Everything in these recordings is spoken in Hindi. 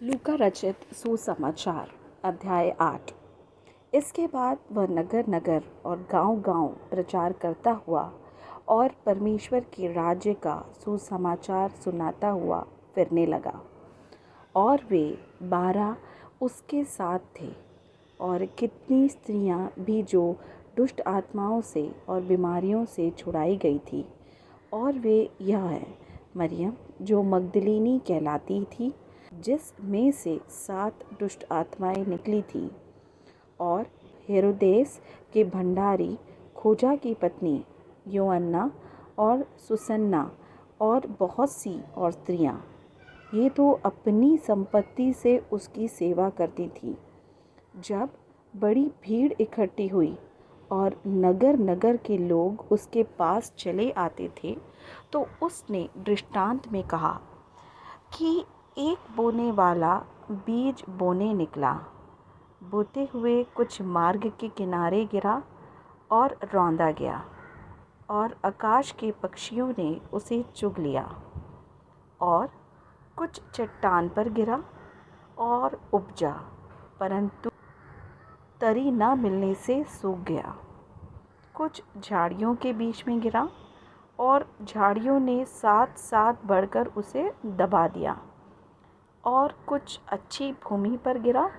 लूका रचित सुसमाचार अध्याय 8। इसके बाद वह नगर नगर और गांव-गांव प्रचार करता हुआ और परमेश्वर के राज्य का सुसमाचार सुनाता हुआ फिरने लगा। और वे 12 उसके साथ थे, और कितनी स्त्रियां भी जो दुष्ट आत्माओं से और बीमारियों से छुड़ाई गई थी। और वे यह है, मरियम जो मगदलीनी कहलाती थी, जिस में से 7 दुष्ट आत्माएं निकली थी, और हेरोदेस के भंडारी खोजा की पत्नी योअन्ना और सुसन्ना और बहुत सी और स्त्रियां, ये तो अपनी संपत्ति से उसकी सेवा करती थी। जब बड़ी भीड़ इकट्ठी हुई और नगर नगर के लोग उसके पास चले आते थे, तो उसने दृष्टांत में कहा कि एक बोने वाला बीज बोने निकला। बोते हुए कुछ मार्ग के किनारे गिरा और रौंदा गया, और आकाश के पक्षियों ने उसे चुग लिया। और कुछ चट्टान पर गिरा और उपजा, परंतु तरी न मिलने से सूख गया। कुछ झाड़ियों के बीच में गिरा, और झाड़ियों ने साथ साथ बढ़कर उसे दबा दिया। और कुछ अच्छी भूमि पर गिरा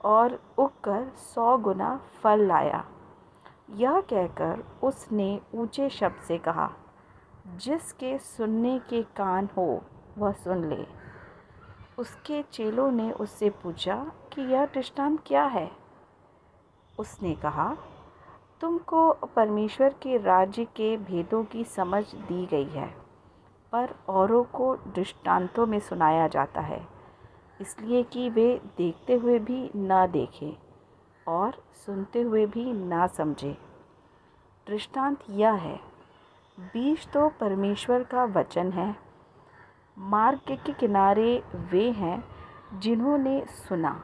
और उगकर 100 गुना फल लाया। यह कहकर उसने ऊंचे शब्द से कहा, जिसके सुनने के कान हो वह सुन ले। उसके चेलों ने उससे पूछा कि यह दृष्टांत क्या है। उसने कहा, तुमको परमेश्वर के राज्य के भेदों की समझ दी गई है, पर औरों को दृष्टांतों में सुनाया जाता है, इसलिए कि वे देखते हुए भी ना देखें और सुनते हुए भी ना समझें। दृष्टांत यह है, बीज तो परमेश्वर का वचन है। मार्ग के किनारे वे हैं जिन्होंने सुना,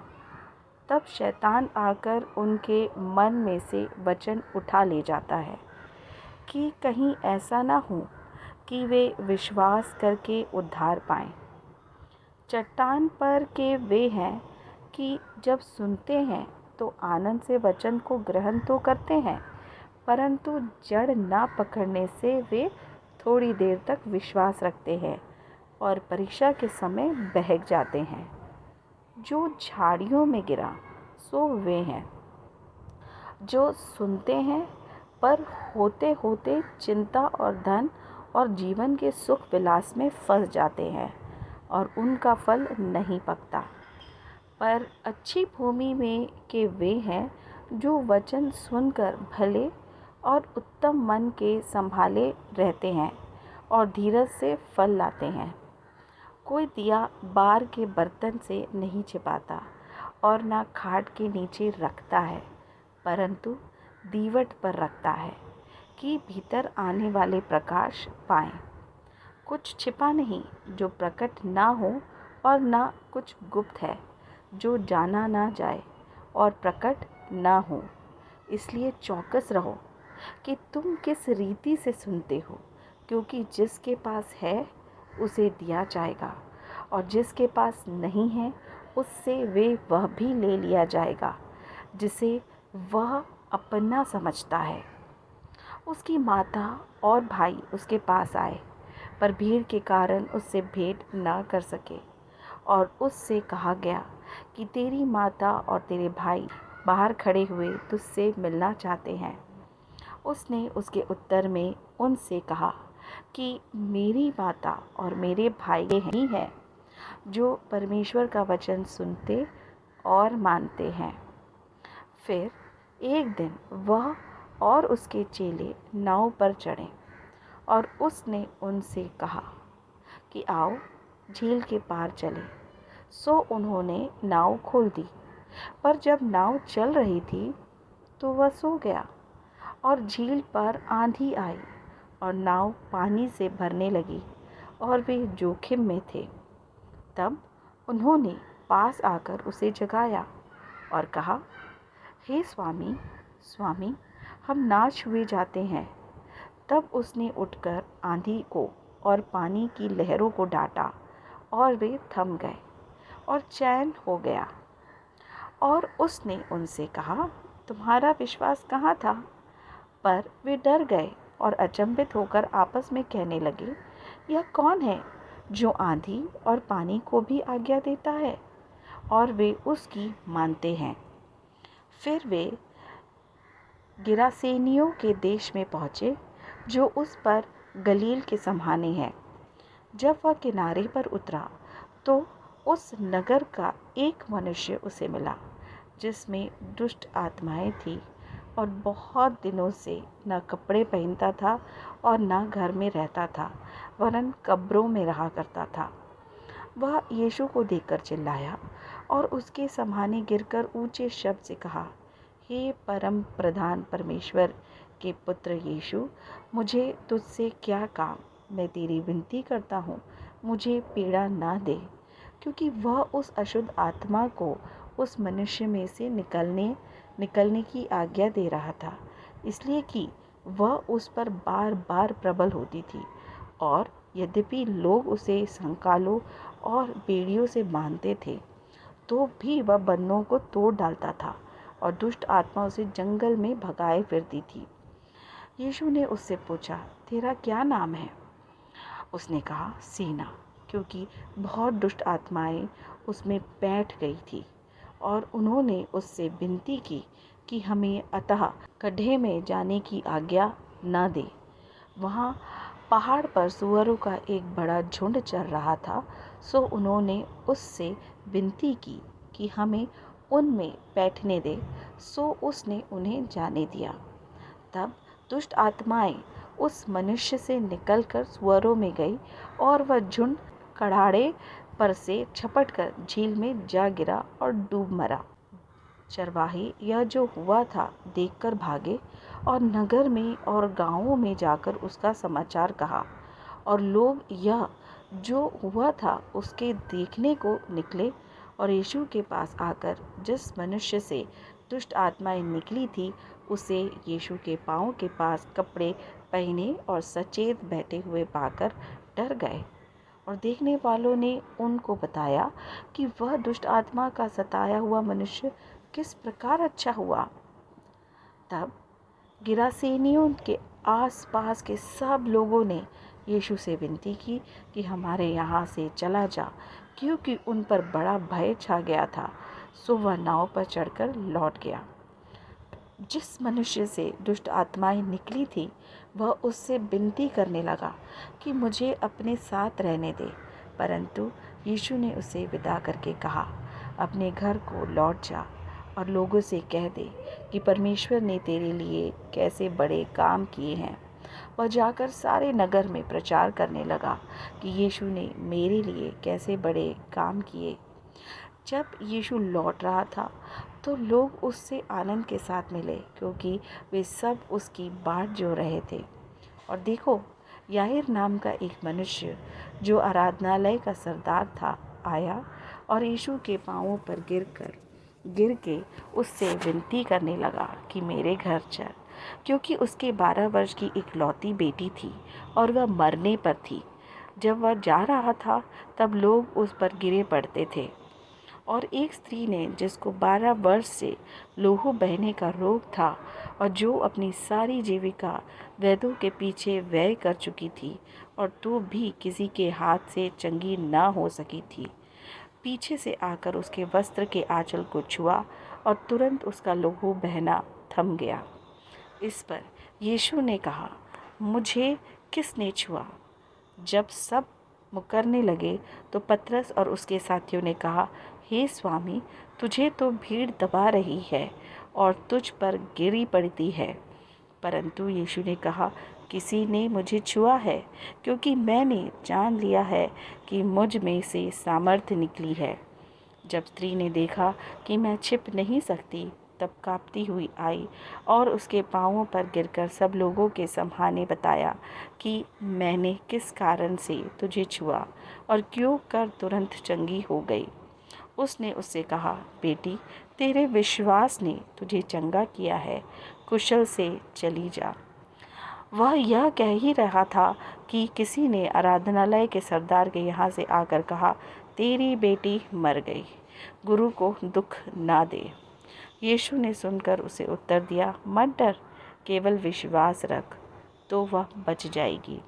तब शैतान आकर उनके मन में से वचन उठा ले जाता है, कि कहीं ऐसा ना हो कि वे विश्वास करके उद्धार पाएं। चट्टान पर के वे हैं कि जब सुनते हैं तो आनंद से वचन को ग्रहण तो करते हैं, परंतु जड़ ना पकड़ने से वे थोड़ी देर तक विश्वास रखते हैं और परीक्षा के समय बहक जाते हैं। जो झाड़ियों में गिरा सो वे हैं जो सुनते हैं, पर होते होते चिंता और धन और जीवन के सुख विलास में फंस जाते हैं और उनका फल नहीं पकता। पर अच्छी भूमि में के वे हैं जो वचन सुनकर भले और उत्तम मन के संभाले रहते हैं और धीरज से फल लाते हैं। कोई दिया बार के बर्तन से नहीं छिपाता और ना खाट के नीचे रखता है, परंतु दीवट पर रखता है, कि भीतर आने वाले प्रकाश पाएं। कुछ छिपा नहीं जो प्रकट ना हो, और ना कुछ गुप्त है जो जाना ना जाए और प्रकट ना हो। इसलिए चौकस रहो कि तुम किस रीति से सुनते हो, क्योंकि जिसके पास है उसे दिया जाएगा, और जिसके पास नहीं है उससे वे वह भी ले लिया जाएगा जिसे वह अपना समझता है। उसकी माता और भाई उसके पास आए, पर भीड़ के कारण उससे भेंट न कर सके। और उससे कहा गया कि तेरी माता और तेरे भाई बाहर खड़े हुए तुझसे मिलना चाहते हैं। उसने उसके उत्तर में उनसे कहा कि मेरी माता और मेरे भाई ही हैं जो परमेश्वर का वचन सुनते और मानते हैं। फिर एक दिन वह और उसके चेले नाव पर चढ़े, और उसने उनसे कहा कि आओ झील के पार चलें। सो उन्होंने नाव खोल दी, पर जब नाव चल रही थी तो वह सो गया। और झील पर आंधी आई और नाव पानी से भरने लगी, और वे जोखिम में थे। तब उन्होंने पास आकर उसे जगाया और कहा, हे स्वामी, स्वामी, हम नाश हुए जाते हैं। तब उसने उठकर आंधी को और पानी की लहरों को डांटा, और वे थम गए, और चैन हो गया। और उसने उनसे कहा, तुम्हारा विश्वास कहाँ था? पर वे डर गए और अचंभित होकर आपस में कहने लगे, यह कौन है जो आंधी और पानी को भी आज्ञा देता है और वे उसकी मानते हैं। फिर वे गिरासेनियों के देश में पहुँचे, जो उस पर गलील के समाने हैं। जब वह किनारे पर उतरा तो उस नगर का एक मनुष्य उसे मिला, जिसमें दुष्ट आत्माएं थी और बहुत दिनों से न कपड़े पहनता था और न घर में रहता था, वरन कब्रों में रहा करता था। वह यीशु को देखकर चिल्लाया और उसके समाने गिरकर ऊंचे शब्द से कहा, हे परम प्रधान परमेश्वर के पुत्र यीशु, मुझे तुझसे क्या काम? मैं तेरी विनती करता हूँ, मुझे पीड़ा ना दे। क्योंकि वह उस अशुद्ध आत्मा को उस मनुष्य में से निकलने की आज्ञा दे रहा था, इसलिए कि वह उस पर बार बार प्रबल होती थी। और यद्यपि लोग उसे संकालों और बेड़ियों से बांधते थे, तो भी वह बंधनों को तोड़ डालता था और दुष्ट आत्मा उसे जंगल में भगाए फिरती थी। यीशु ने उससे पूछा, तेरा क्या नाम है? उसने कहा, सीना, क्योंकि बहुत दुष्ट आत्माएं उसमें बैठ गई थी। और उन्होंने उससे विनती की कि हमें अतः गड्ढे में जाने की आज्ञा न दे। वहाँ पहाड़ पर सूअरों का एक बड़ा झुंड चर रहा था, सो उन्होंने उससे विनती की कि हमें उनमें बैठने दे, सो उसने उन्हें जाने दिया। तब दुष्ट आत्माएं उस मनुष्य से निकलकर सूअरों में गई और वह झुंड कड़ाड़े पर से छपटकर झील में जा गिरा और डूब मरा। चरवाहे यह जो हुआ था देखकर भागे और नगर में और गांवों में जाकर उसका समाचार कहा। और लोग यह जो हुआ था उसके देखने को निकले और यीशु के पास आकर जिस मनुष्य से दुष्ट आत्माएं निकली थी, उसे यीशु के पाँव के पास कपड़े पहने और सचेत बैठे हुए पाकर डर गए। और देखने वालों ने उनको बताया कि वह दुष्ट आत्मा का सताया हुआ मनुष्य किस प्रकार अच्छा हुआ। तब गिरासेनियों के आसपास के सब लोगों ने यीशु से विनती की कि हमारे यहाँ से चला जा, क्योंकि उन पर बड़ा भय छा गया था। सो वह नाव पर चढ़कर लौट गया। जिस मनुष्य से दुष्ट आत्माएं निकली थी, वह उससे विनती करने लगा कि मुझे अपने साथ रहने दे, परंतु यीशु ने उसे विदा करके कहा, अपने घर को लौट जा और लोगों से कह दे कि परमेश्वर ने तेरे लिए कैसे बड़े काम किए हैं। वह जाकर सारे नगर में प्रचार करने लगा कि यीशु ने मेरे लिए कैसे बड़े काम किए। जब यीशु लौट रहा था तो लोग उससे आनंद के साथ मिले, क्योंकि वे सब उसकी बाट जो रहे थे। और देखो, याईर नाम का एक मनुष्य जो आराधनालय का सरदार था आया और यीशु के पांवों पर गिर के उससे विनती करने लगा कि मेरे घर चल, क्योंकि उसके 12 वर्ष की इकलौती बेटी थी और वह मरने पर थी। जब वह जा रहा था तब लोग उस पर गिरे पड़ते थे। और एक स्त्री ने, जिसको 12 वर्ष से लहू बहने का रोग था और जो अपनी सारी जीविका वैद्यों के पीछे व्यय कर चुकी थी और तो भी किसी के हाथ से चंगी न हो सकी थी, पीछे से आकर उसके वस्त्र के आंचल को छुआ और तुरंत उसका लहू बहना थम गया। इस पर यीशु ने कहा, मुझे किसने छुआ? जब सब मुकरने लगे तो पतरस और उसके साथियों ने कहा, हे स्वामी, तुझे तो भीड़ दबा रही है और तुझ पर गिरी पड़ती है। परंतु यीशु ने कहा, किसी ने मुझे छुआ है, क्योंकि मैंने जान लिया है कि मुझ में से सामर्थ्य निकली है। जब स्त्री ने देखा कि मैं छिप नहीं सकती, तब कांपती हुई आई और उसके पांवों पर गिरकर सब लोगों के सामने बताया कि मैंने किस कारण से तुझे छुआ और क्यों कर तुरंत चंगी हो गई। उसने उससे कहा, बेटी, तेरे विश्वास ने तुझे चंगा किया है, कुशल से चली जा। वह यह कह ही रहा था कि किसी ने आराधनालय के सरदार के यहाँ से आकर कहा, तेरी बेटी मर गई, गुरु को दुख ना दे। यीशु ने सुनकर उसे उत्तर दिया, मत डर, केवल विश्वास रख तो वह बच जाएगी।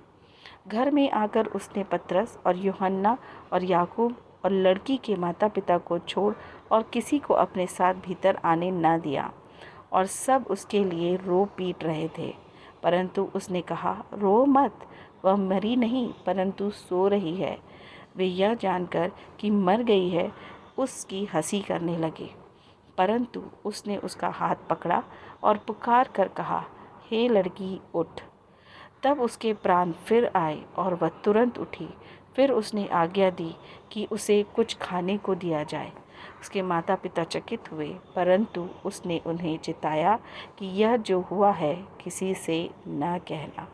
घर में आकर उसने पतरस और यूहन्ना और याकूब और लड़की के माता पिता को छोड़ और किसी को अपने साथ भीतर आने न दिया, और सब उसके लिए रो पीट रहे थे। परंतु उसने कहा, रो मत, वह मरी नहीं परंतु सो रही है। वे यह जानकर कि मर गई है उसकी हंसी करने लगे। परंतु उसने उसका हाथ पकड़ा और पुकार कर कहा, हे लड़की, उठ। तब उसके प्राण फिर आए और वह तुरंत उठी। फिर उसने आज्ञा दी कि उसे कुछ खाने को दिया जाए। उसके माता पिता चकित हुए, परंतु उसने उन्हें चिताया कि यह जो हुआ है किसी से न कहना।